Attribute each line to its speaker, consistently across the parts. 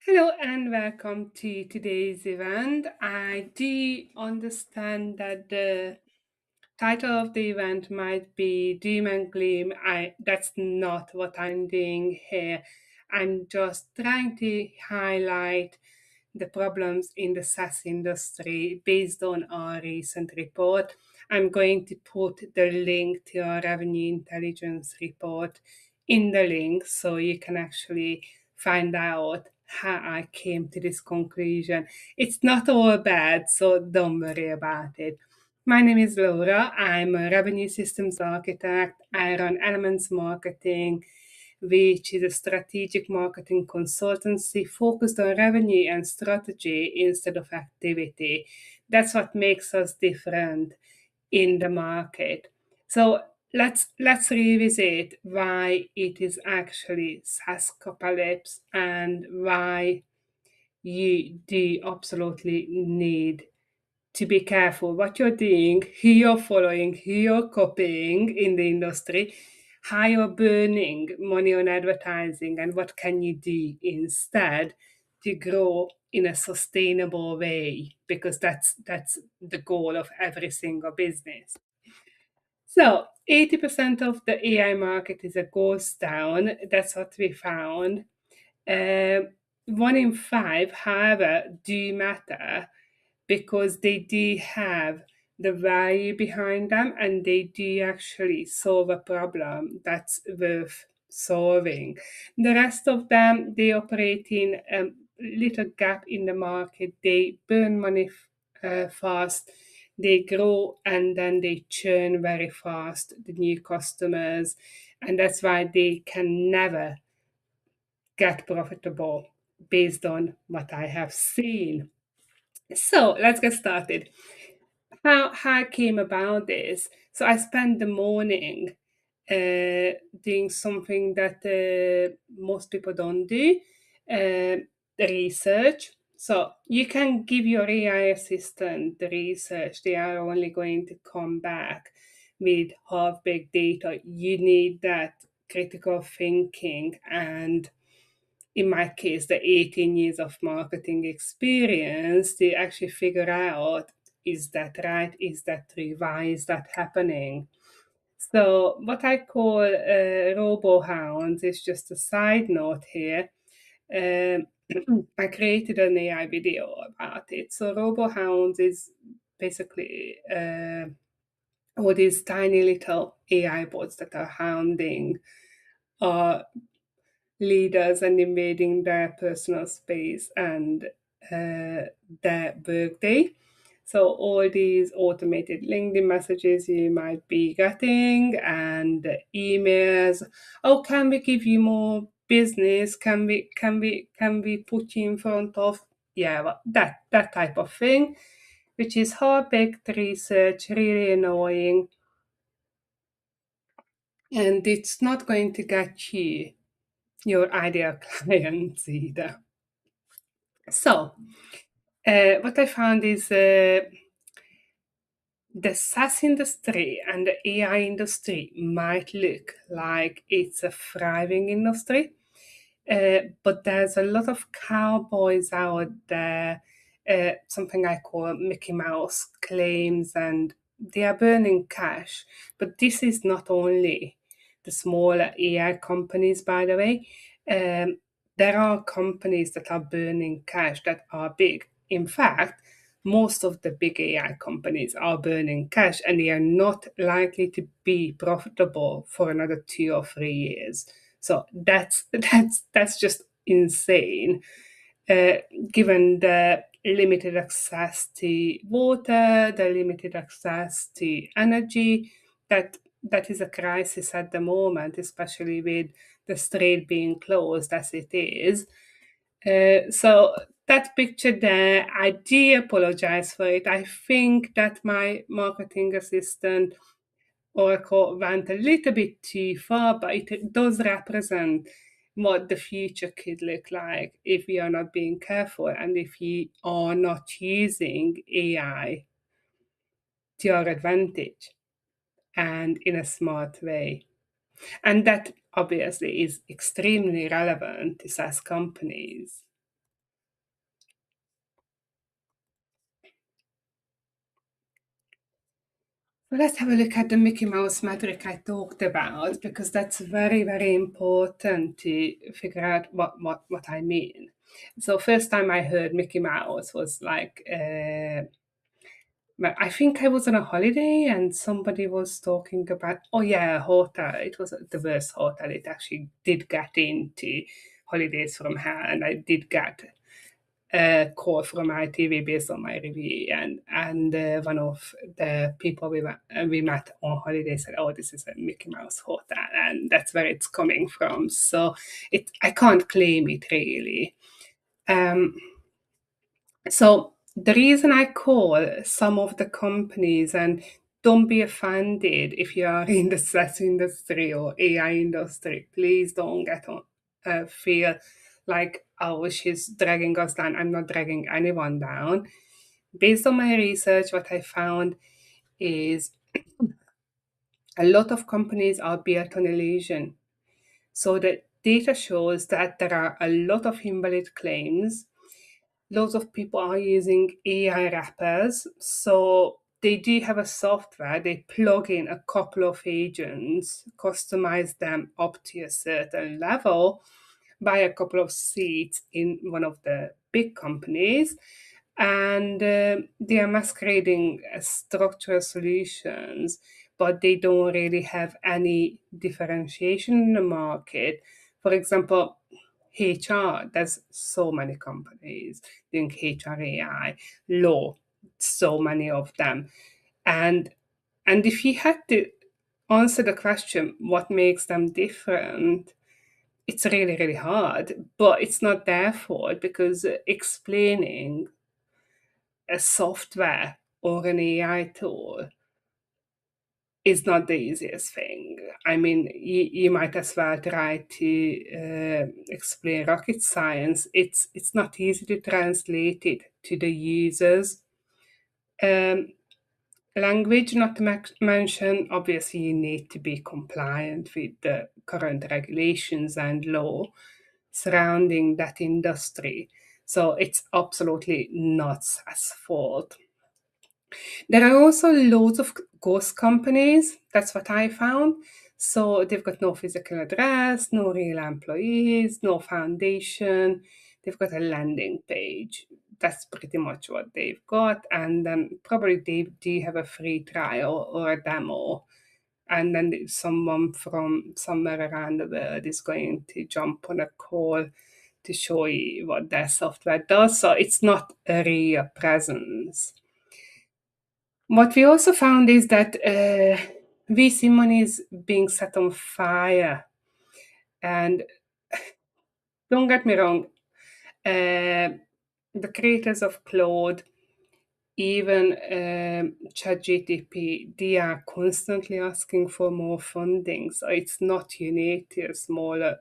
Speaker 1: Hello and welcome to today's event. I do understand that the title of the event might be Doom and Gloom. That's not what I'm doing here. I'm just trying to highlight the problems in the SaaS industry based on our recent report. I'm going to put the link to our revenue intelligence report in the link so you can actually find out how I came to this conclusion. It's not all bad, so don't worry about it. My name is Laura. I'm a revenue systems architect. I run Elements Marketing, which is a strategic marketing consultancy focused on revenue and strategy instead of activity. That's what makes us different in the market. So let's revisit why it is actually SaaS-pocalypse and why you do absolutely need to be careful what you're doing, who you're following, who you're copying in the industry, how you're burning money on advertising, and what can you do instead to grow in a sustainable way, because that's the goal of every single business. So 80% of the AI market is a ghost town. That's what we found. One in five, however, do matter because they do have the value behind them and they do actually solve a problem that's worth solving. The rest of them, they operate in a little gap in the market. They burn money fast, they grow, and then they churn very fast, the new customers. And that's why they can never get profitable based on what I have seen. So let's get started. How I came about this? So I spent the morning doing something that most people don't do, the research. So you can give your AI assistant the research. They are only going to come back with half baked data. You need that critical thinking and, in my case, the 18 years of marketing experience to actually figure out, is that right? Is that true? Why is that happening? So, what I call robo hounds is just a side note here. Um, I created an AI video about it. So, robo hounds is basically all these tiny little AI bots that are hounding uh, leaders and invading their personal space and their workday. So all these automated LinkedIn messages you might be getting and emails. Oh, can we give you more business? Can we put you in front of, yeah, well, that type of thing, which is hard baked research, really annoying, and it's not going to get you your ideal clients either. So, what I found is the SaaS industry and the AI industry might look like it's a thriving industry, but there's a lot of cowboys out there, something I call Mickey Mouse claims, and they are burning cash. But this is not only the smaller AI companies, by the way. There are companies that are burning cash that are big. In fact, most of the big AI companies are burning cash and they are not likely to be profitable for another 2 or 3 years. So that's just insane, uh, given the limited access to water, the limited access to energy. That is a crisis at the moment, especially with the strait being closed as it is. So that picture there, I do apologize for it. I think that my marketing assistant Oracle went a little bit too far, but it does represent what the future could look like if we are not being careful and if we are not using AI to our advantage and in a smart way. And that obviously is extremely relevant to SaaS companies. Well, let's have a look at the Mickey Mouse metric I talked about, because that's very, very important to figure out what I mean. So first time I heard Mickey Mouse was like, I think I was on a holiday and somebody was talking about, oh yeah, a hotel. It was the worst hotel. It actually did get into holidays from her, and I did get a call from ITV based on my review, and one of the people we met on holiday said, "Oh, this is a Mickey Mouse hotel," and that's where it's coming from. So I can't claim it really. Um, so the reason I call some of the companies, and don't be offended if you are in the SaaS industry or AI industry, please don't get on feel like, oh, she's dragging us down. I'm not dragging anyone down. Based on my research, what I found is a lot of companies are built on illusion. So the data shows that there are a lot of invalid claims. Lots of people are using AI wrappers. So they do have a software, they plug in a couple of agents, customize them up to a certain level, buy a couple of seats in one of the big companies, and they are masquerading as structural solutions, but they don't really have any differentiation in the market. For example, HR, there's so many companies doing HR AI, law, so many of them. And if you had to answer the question, what makes them different, it's really, really hard, but it's not their fault, because explaining a software or an AI tool is not the easiest thing. I mean, you might as well try to explain rocket science. It's not easy to translate it to the users. Um, Language, not to mention, obviously, you need to be compliant with the current regulations and law surrounding that industry. So it's absolutely not as fault. There are also loads of ghost companies. That's what I found. So they've got no physical address, no real employees, no foundation. They've got a landing page. That's pretty much what they've got. And probably they do have a free trial or a demo. And then someone from somewhere around the world is going to jump on a call to show you what their software does. So it's not a real presence. What we also found is that VC money is being set on fire. And don't get me wrong, the creators of Claude, even ChatGTP, they are constantly asking for more funding. So it's not unique to a smaller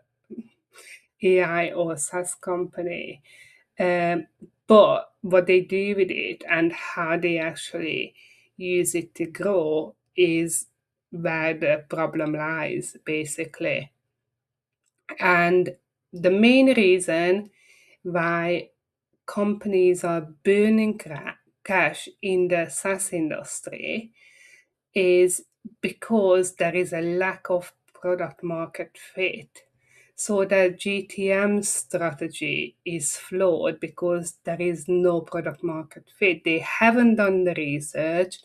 Speaker 1: AI or SaaS company. Um, but what they do with it and how they actually use it to grow is where the problem lies, basically. And the main reason why companies are burning cash in the SaaS industry is because there is a lack of product market fit. So the GTM strategy is flawed because there is no product market fit. They haven't done the research,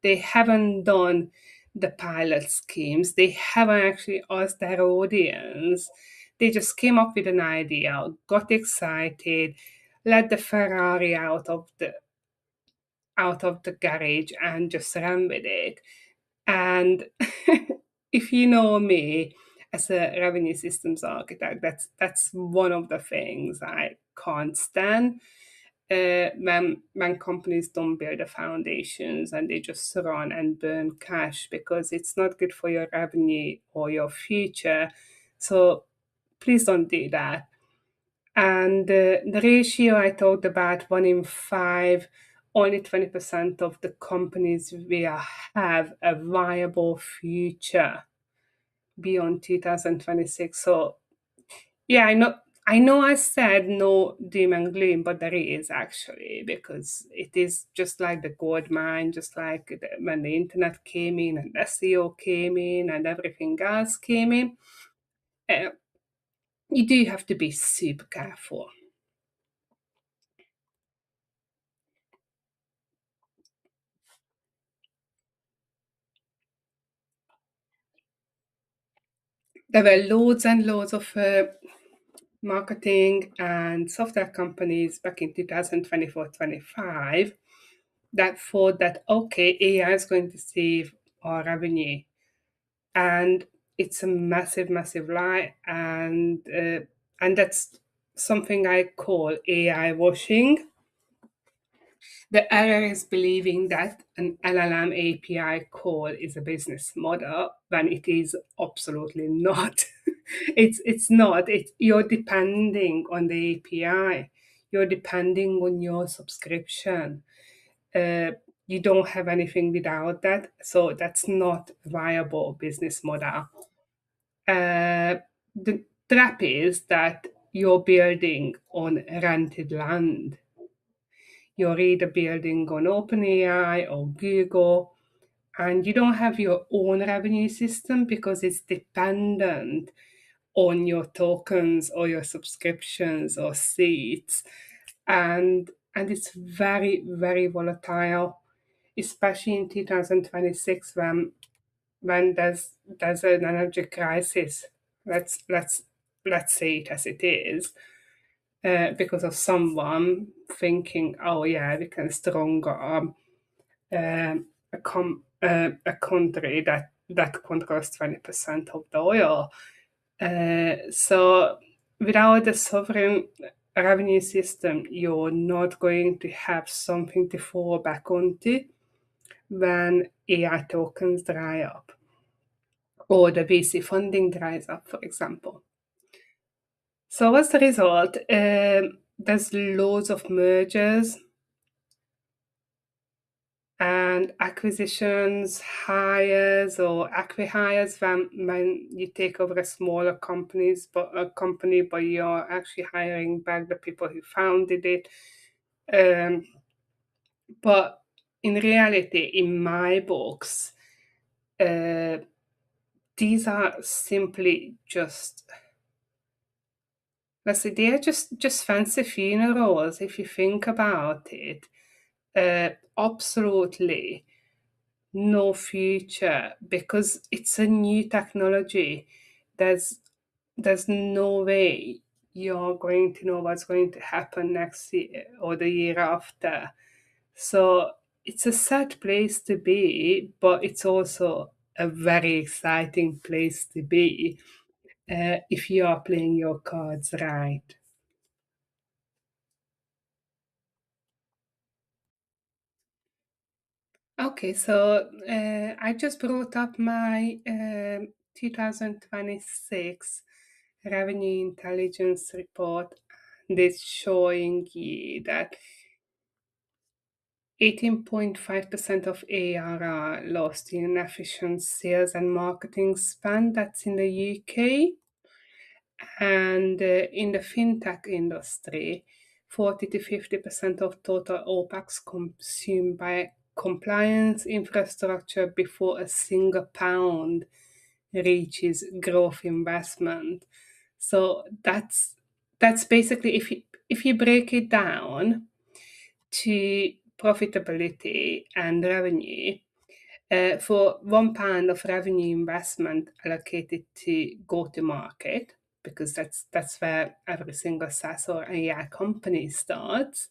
Speaker 1: they haven't done the pilot schemes, they haven't actually asked their audience. They just came up with an idea, got excited, let the Ferrari out of the garage and just ran with it. And if you know me as a revenue systems architect, that's one of the things I can't stand. When companies don't build the foundations and they just run and burn cash, because it's not good for your revenue or your future. So please don't do that. And the ratio I talked about, 1 in 5, only 20% of the companies will have a viable future beyond 2026. So, yeah, I know I said no doom and gloom, but there is actually, because it is just like the gold mine, just like when the internet came in and SEO came in and everything else came in. Uh, you do have to be super careful. There were loads and loads of marketing and software companies back in 2024-25 that thought that, okay, AI is going to save our revenue. And it's a massive, massive lie. And that's something I call AI washing. The error is believing that an LLM API call is a business model when it is absolutely not. It's not. You're depending on the API. You're depending on your subscription. Uh, you don't have anything without that, so that's not a viable business model. The trap is that you're building on rented land. You're either building on OpenAI or Google, and you don't have your own revenue system because it's dependent on your tokens or your subscriptions or seats, and it's very, very volatile, especially in 2026 when there's an energy crisis. Let's say it as it is, because of someone thinking, oh yeah, we can strong arm a country that controls 20% of the oil. So without a sovereign revenue system, you're not going to have something to fall back onto when AI tokens dry up or the VC funding dries up, for example. So what's the result? There's loads of mergers and acquisitions, hires or acqui-hires when you take over a smaller company, but you're actually hiring back the people who founded it. Um, but in reality, in my books, uh, these are simply just, let's say, they are just fancy funerals if you think about it. Absolutely no future because it's a new technology. There's there's no way you're going to know what's going to happen next year or the year after. So it's a sad place to be, but it's also a very exciting place to be if you are playing your cards right. Okay, so I just brought up my 2026 revenue intelligence report, and it's showing you that 18.5% of ARR lost in inefficient sales and marketing spend. That's in the UK. And in the fintech industry, 40 to 50% of total OPEX consumed by compliance infrastructure before a single pound reaches growth investment. So that's basically, if you break it down to profitability and revenue, for £1 of revenue investment allocated to go to market, because that's where every single SaaS or AI company starts,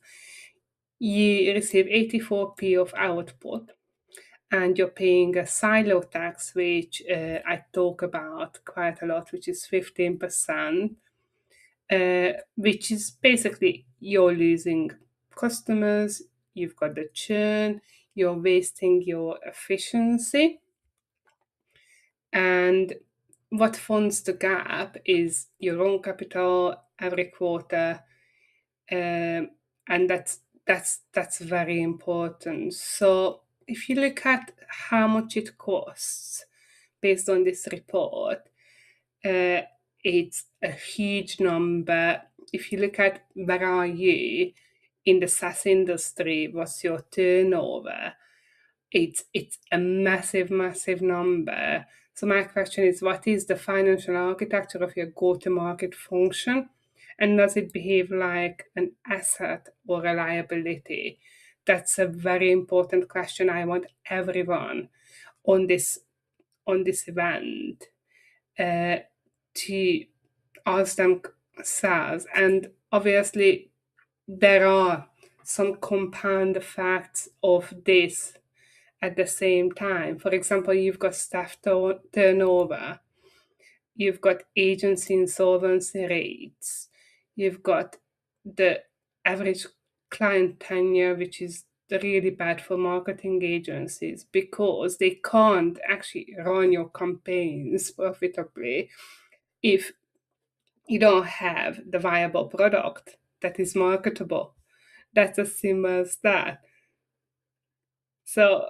Speaker 1: you receive 84p of output, and you're paying a silo tax, which I talk about quite a lot, which is 15%, which is basically you're losing customers, you've got the churn, you're wasting your efficiency. And what funds the gap is your own capital every quarter, and that's very important. So if you look at how much it costs based on this report, uh, it's a huge number. If you look at where are you in the SaaS industry, what's your turnover? It's a massive, massive number. So my question is, what is the financial architecture of your go-to-market function? And does it behave like an asset or a liability? That's a very important question. I want everyone on this event uh, to ask themselves. And obviously, there are some compound effects of this at the same time. For example, you've got staff turnover, you've got agency insolvency rates, you've got the average client tenure, which is really bad for marketing agencies because they can't actually run your campaigns profitably if you don't have the viable product that is marketable. That's as simple as that. So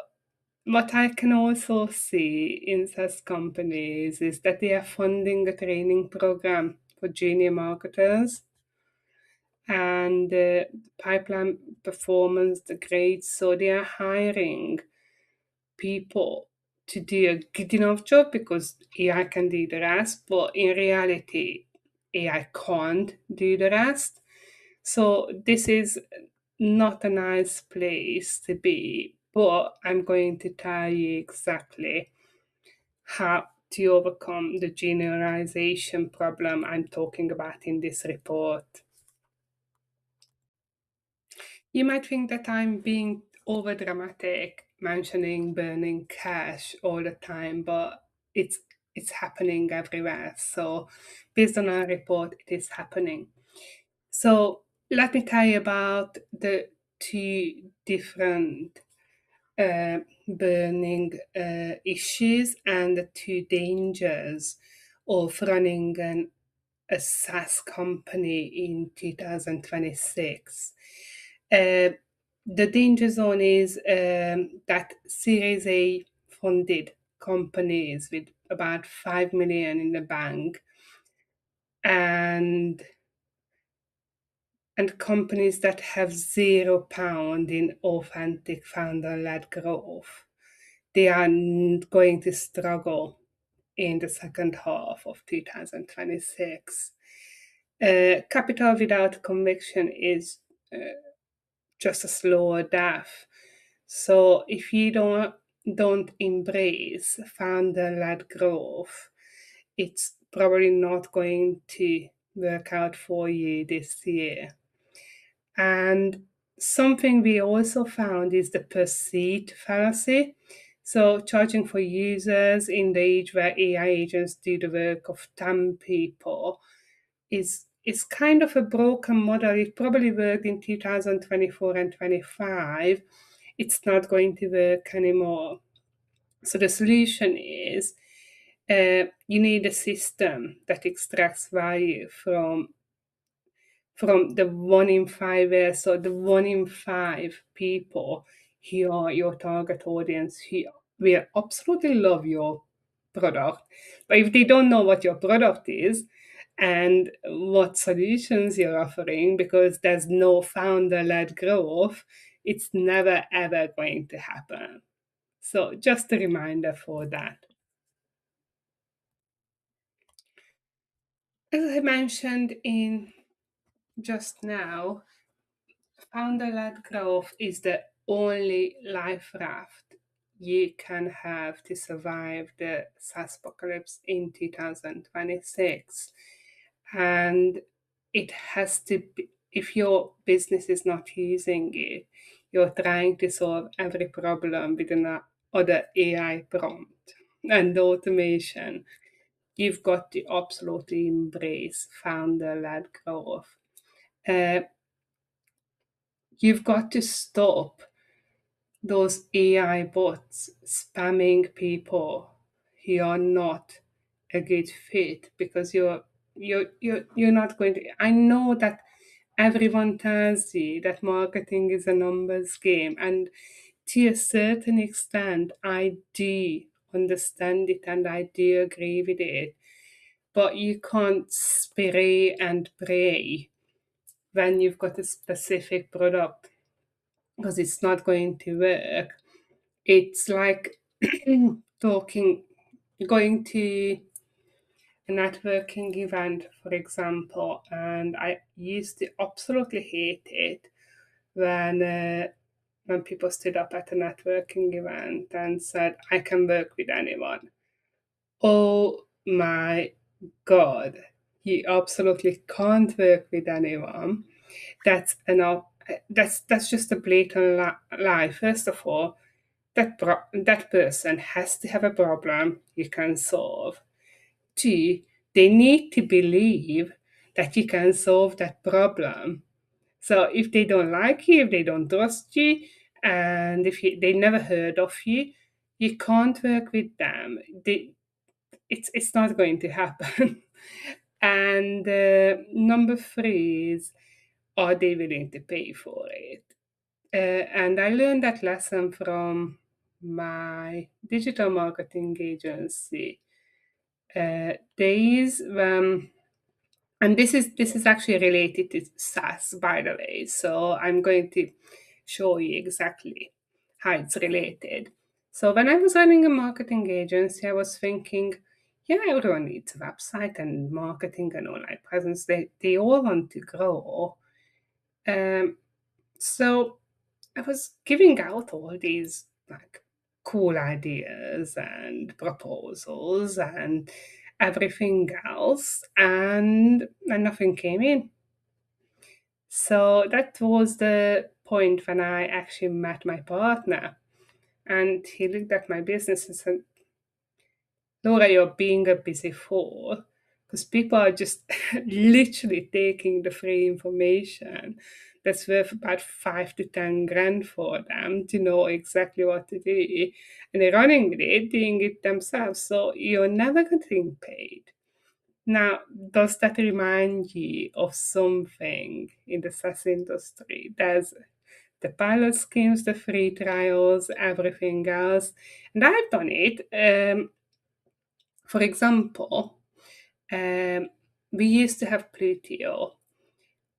Speaker 1: what I can also see in SaaS companies is that they are funding a training program for junior marketers, and the pipeline performance degrades, so they are hiring people to do a good enough job because AI can do the rest, but in reality, AI can't do the rest. So this is not a nice place to be, but I'm going to tell you exactly how to overcome the generalization problem I'm talking about in this report. You might think that I'm being over dramatic, mentioning burning cash all the time, but it's it's happening everywhere. So based on our report, it is happening. So let me tell you about the two different burning issues and the two dangers of running a SaaS company in 2026. Uh, the danger zone is that Series A funded companies with about 5 million in the bank and companies that have £0 in authentic founder-led growth, they are going to struggle in the second half of 2026. Capital without conviction is just a slower death. So if you don't embrace founder-led growth, it's probably not going to work out for you this year. And something we also found is the per-seat fallacy. So charging for users in the age where AI agents do the work of 10 people is kind of a broken model. It probably worked in 2024 and 25. It's not going to work anymore. So the solution is you need a system that extracts value from the 1 in 5 so the 1 in 5 people who are your target audience who will absolutely love your product. But if they don't know what your product is and what solutions you're offering, because there's no founder-led growth, it's never ever going to happen. So just a reminder for that. As I mentioned in just now, founder-led growth is the only life raft you can have to survive the SaaS-pocalypse in 2026. And it has to be, if your business is not using it, you're trying to solve every problem with another AI prompt and automation. You've got to absolutely embrace founder-led growth. Uh, you've got to stop those AI bots spamming people who are not a good fit because you're not going to. I know that everyone tells you that marketing is a numbers game, and to a certain extent I do understand it and I do agree with it. but you can't spray and pray when you've got a specific product, because it's not going to work. It's like talking, going to a networking event, for example, and I used to absolutely hate it when people stood up at a networking event and said, "I can work with anyone." Oh my God, you absolutely can't work with anyone. That's enough. That's just a blatant lie. First of all, that person has to have a problem you can solve. Two, they need to believe that you can solve that problem. So if they don't like you, if they don't trust you, and if they never heard of you, you can't work with them. It's not going to happen. And number three is, are they willing to pay for it? And I learned that lesson from my digital marketing agency days when, and this is actually related to SaaS, by the way. So I'm going to show you exactly how it's related. So when I was running a marketing agency, I was thinking, yeah, everyone needs a website and marketing and online presence. They all want to grow. Um, so I was giving out all these like cool ideas and proposals and everything else, and nothing came in. So that was the point when I actually met my partner, and he looked at my business and said, "Laura, you're being a busy fool." Because people are just literally taking the free information that's worth about 5 to 10 grand for them to know exactly what to do. And they're running with it, doing it themselves. So you're never getting paid. Now, does that remind you of something in the SaaS industry? There's the pilot schemes, the free trials, everything else. And I've done it. For example, um, we used to have Plutio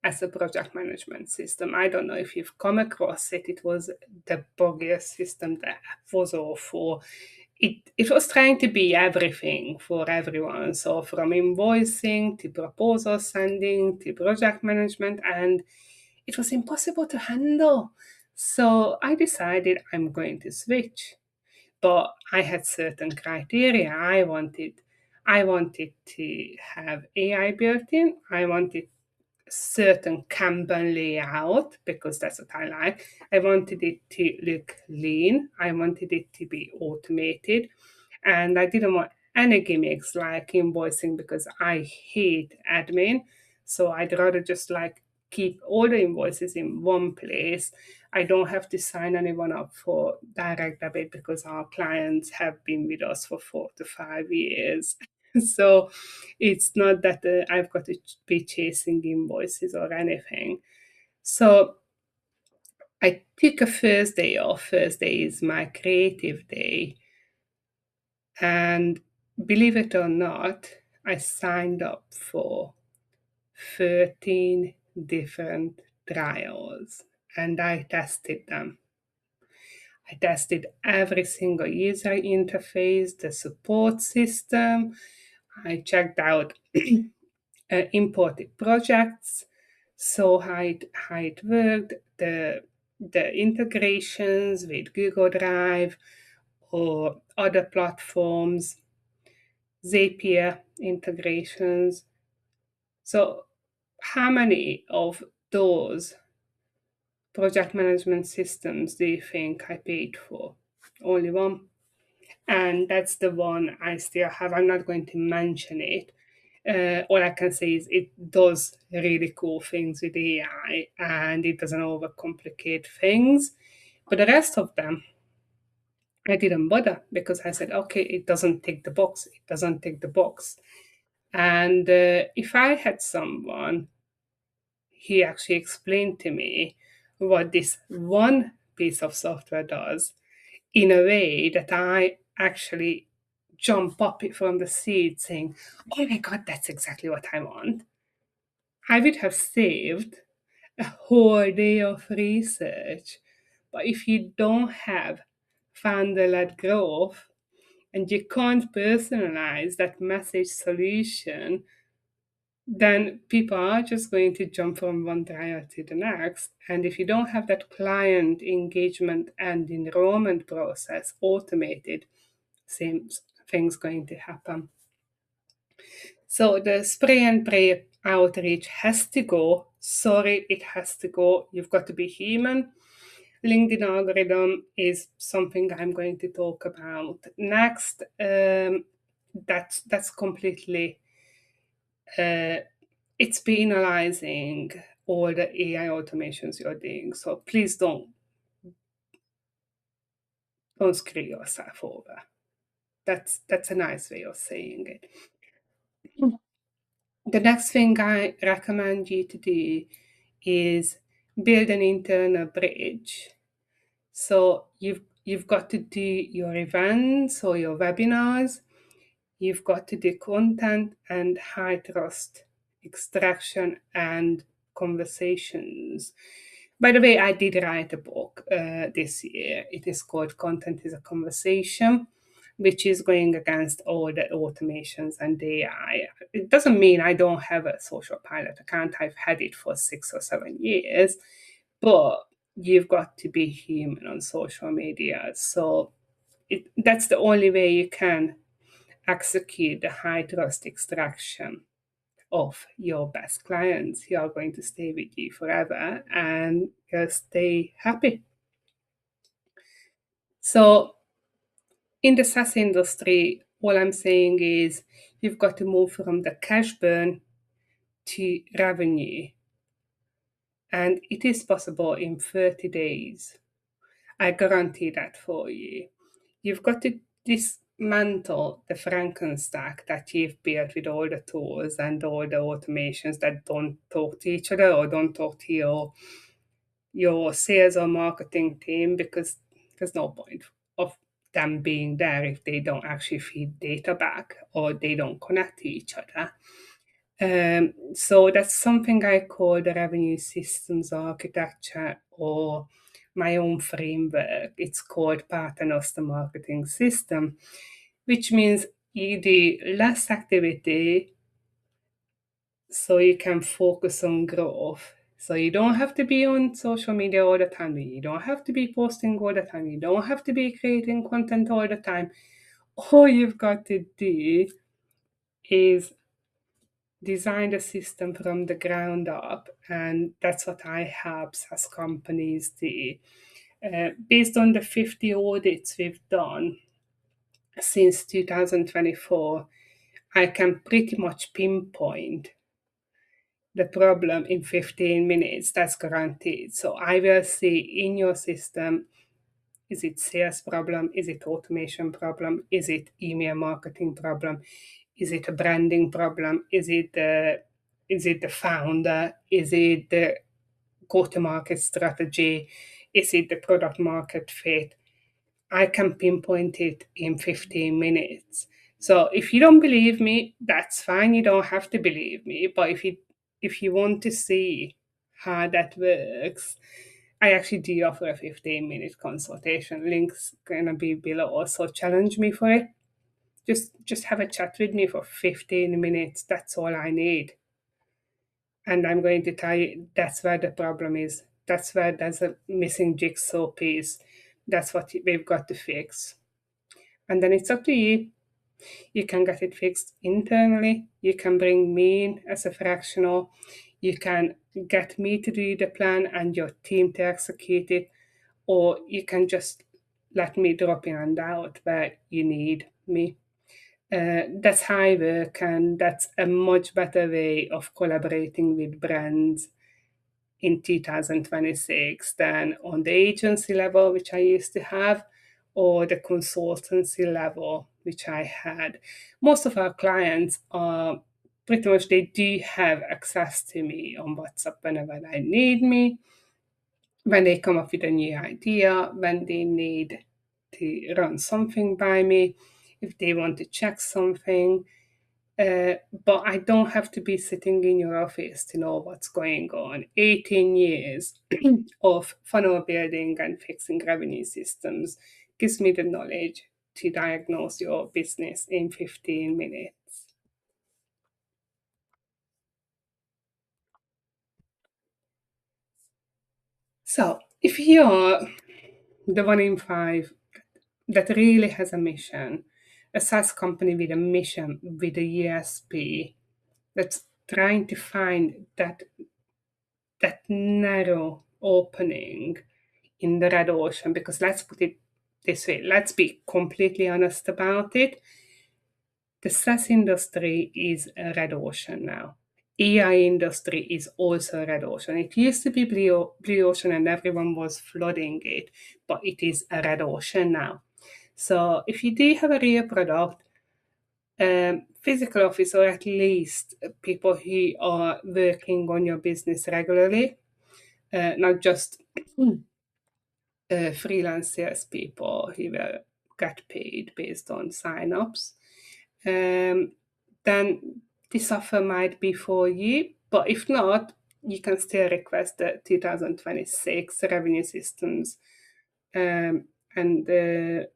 Speaker 1: as a project management system. I don't know if you've come across it. It was the buggiest system. The app was awful. It was trying to be everything for everyone. So from invoicing to proposal sending to project management, and it was impossible to handle. So I decided I'm going to switch, but I had certain criteria. I wanted to have AI built in. I wanted certain Kanban layout because that's what I like. I wanted it to look lean. I wanted it to be automated. And I didn't want any gimmicks like invoicing because I hate admin. So I'd rather just like keep all the invoices in one place. I don't have to sign anyone up for direct debit because our clients have been with us for 4 to 5 years. So it's not that I've got to be chasing invoices or anything. So I took a Thursday off. Thursday is my creative day. And believe it or not, I signed up for 13 different trials and I tested them. I tested every single user interface, the support system. I checked out imported projects, saw how it worked, the integrations with Google Drive or other platforms, Zapier integrations. So how many of those project management systems do you think I paid for? Only one. And that's the one I still have. I'm not going to mention it. All I can say is it does really cool things with AI and it doesn't overcomplicate things. But the rest of them, I didn't bother because I said, okay, it doesn't tick the box. It doesn't tick the box. And if I had someone, he actually explained to me what this one piece of software does in a way that I actually jump up from the seat saying, oh my God, that's exactly what I want. I would have saved a whole day of research. But if you don't have founder-led growth and you can't personalize that message solution, then people are just going to jump from one trial to the next. And if you don't have that client engagement and enrollment process automated, same thing's going to happen. So the spray and pray outreach has to go. Sorry, it has to go. You've got to be human. LinkedIn algorithm is something I'm going to talk about next. That's completely it's penalizing all the AI automations you're doing. So please don't screw yourself over. That's a nice way of saying it. The next thing I recommend you to do is build an internal bridge. So you've got to do your events or your webinars. You've got to do content and high trust extraction and conversations. By the way, I did write a book this year. It is called Content is a Conversation, which is going against all the automations and AI. It doesn't mean I don't have a social pilot account. I've had it for 6 or 7 years, but you've got to be human on social media. So that's the only way you can execute the high trust extraction of your best clients who are going to stay with you forever and just stay happy. So in the SaaS industry, all I'm saying is you've got to move from the cash burn to revenue. And it is possible in 30 days. I guarantee that for you. You've got to dismantle the Frankenstack that you've built with all the tools and all the automations that don't talk to each other or don't talk to your sales or marketing team, because there's no point of them being there if they don't actually feed data back or they don't connect to each other. So that's something I call the revenue systems architecture, or my own framework. It's called Paternoster Marketing System, which means you do less activity so you can focus on growth. So you don't have to be on social media all the time. You don't have to be posting all the time. You don't have to be creating content all the time. All you've got to do is design the system from the ground up, and that's what I help SaaS companies do. Based on the 50 audits we've done since 2024, I can pretty much pinpoint the problem in 15 minutes. That's guaranteed. So I will see in your system, is it sales problem? Is it automation problem? Is it email marketing problem? Is it a branding problem? Is it the founder? Is it the go-to-market strategy? Is it the product market fit? I can pinpoint it in 15 minutes. So if you don't believe me, that's fine. You don't have to believe me. But if you want to see how that works, I actually do offer a 15-minute consultation. Link's gonna be below. So challenge me for it. Just have a chat with me for 15 minutes. That's all I need. And I'm going to tell you that's where the problem is. That's where there's a missing jigsaw piece. That's what we've got to fix. And then it's up to you. You can get it fixed internally. You can bring me in as a fractional. You can get me to do the plan and your team to execute it. Or you can just let me drop in and out where you need me. That's how I work, and that's a much better way of collaborating with brands in 2026 than on the agency level, which I used to have, or the consultancy level, which I had. Most of our clients are pretty much, they do have access to me on WhatsApp whenever they need me, when they come up with a new idea, when they need to run something by me. if they want to check something. But I don't have to be sitting in your office to know what's going on. 18 years of funnel building and fixing revenue systems gives me the knowledge to diagnose your business in 15 minutes. So, if you're the one in five that really has a mission, a SaaS company with a mission, with a USP, that's trying to find that narrow opening in the red ocean, because let's put it this way, let's be completely honest about it. The SaaS industry is a red ocean now. AI industry is also a red ocean. It used to be blue ocean and everyone was flooding it, but it is a red ocean now. So if you do have a real product, physical office, or at least people who are working on your business regularly, not just freelance salespeople who will get paid based on sign-ups, then this offer might be for you. But if not, you can still request the 2026 revenue systems and the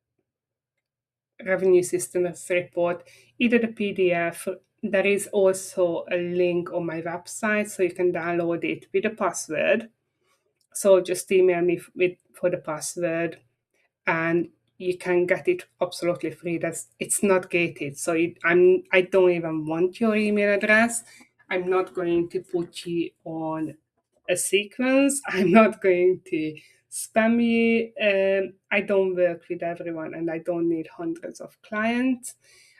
Speaker 1: revenue systems report, either the PDF. There is also a link on my website, so you can download it with a password. So just email me for the password, and you can get it absolutely free. It's not gated, so I don't even want your email address. I'm not going to put you on a sequence. I'm not going to spam you. I don't work with everyone, and I don't need hundreds of clients.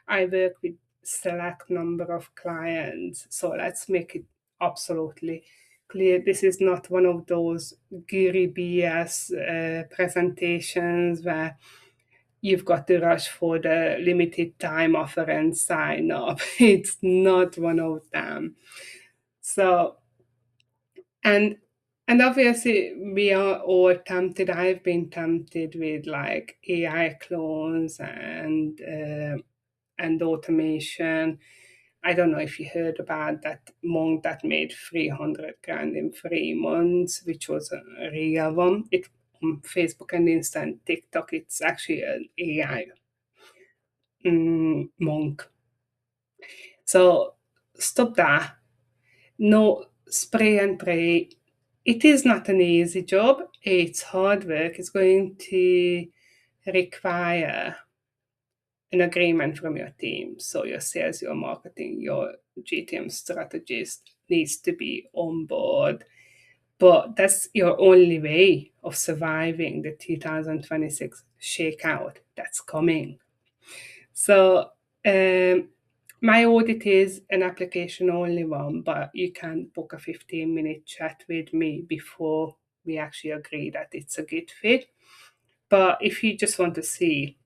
Speaker 1: I work with select number of clients. So let's make it absolutely clear. This is not one of those guru BS presentations where you've got to rush for the limited time offer and sign up. It's not one of them. So, and and obviously we are all tempted. I've been tempted with like AI clones and automation. I don't know if you heard about that monk that made 300 grand in 3 months, which was a real one. It on Facebook and Insta and TikTok. It's actually an AI monk. So stop that. No, spray and pray. It is not an easy job. It's hard work. It's going to require an agreement from your team. So your sales, your marketing, your GTM strategist needs to be on board. But that's your only way of surviving the 2026 shakeout that's coming. So my audit is an application only one, but you can book a 15-minute chat with me before we actually agree that it's a good fit. But if you just want to see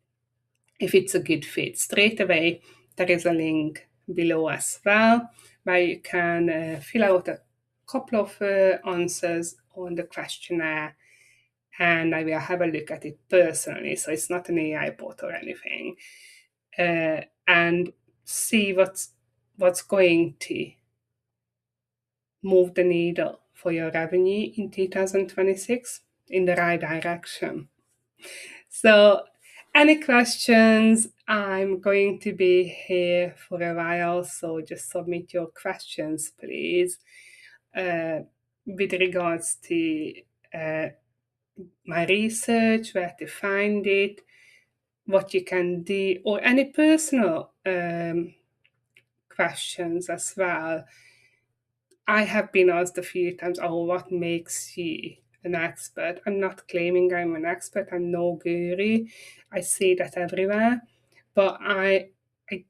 Speaker 1: if it's a good fit straight away, there is a link below as well where you can fill out a couple of answers on the questionnaire, and I will have a look at it personally. So it's not an AI bot or anything, and see what's going to move the needle for your revenue in 2026 in the right direction. So, any questions? I'm going to be here for a while, so just submit your questions, please. With regards to my research, where to find it, what you can do, or any personal questions as well. I have been asked a few times, oh, what makes you an expert? I'm not claiming I'm an expert. I'm no guru. I see that everywhere. But I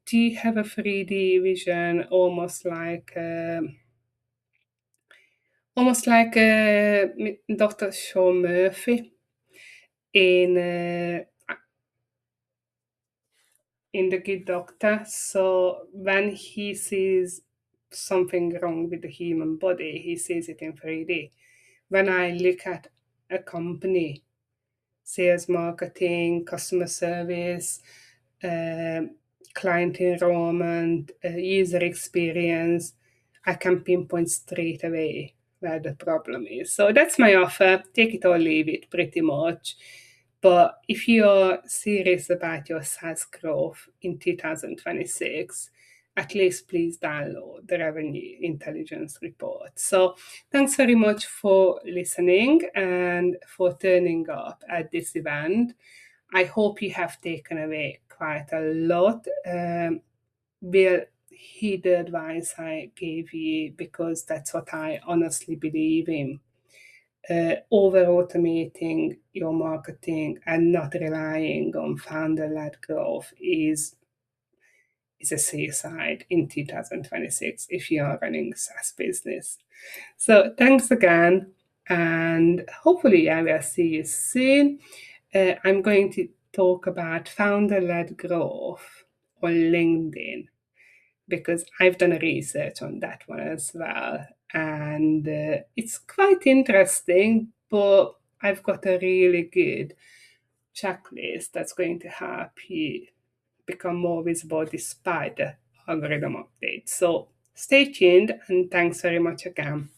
Speaker 1: do have a 3D vision, almost like Dr. Sean Murphy in in The Good Doctor. So when he sees something wrong with the human body, he sees it in 3D. When I look at a company, sales, marketing, customer service, um client enrollment, user experience, I can pinpoint straight away where the problem is. So that's my offer. Take it or leave it, pretty much. But if you're serious about your SaaS growth in 2026, at least please download the Revenue Intelligence Report. So thanks very much for listening and for turning up at this event. I hope you have taken away quite a lot. Will heed the advice I gave you, because that's what I honestly believe in. Over automating your marketing and not relying on founder led growth is a suicide in 2026 if you are running a SaaS business. So thanks again, and hopefully I will see you soon. I'm going to talk about founder led growth on LinkedIn, because I've done research on that one as well. And it's quite interesting, but I've got a really good checklist that's going to help you become more visible despite the algorithm updates. So stay tuned, and thanks very much again.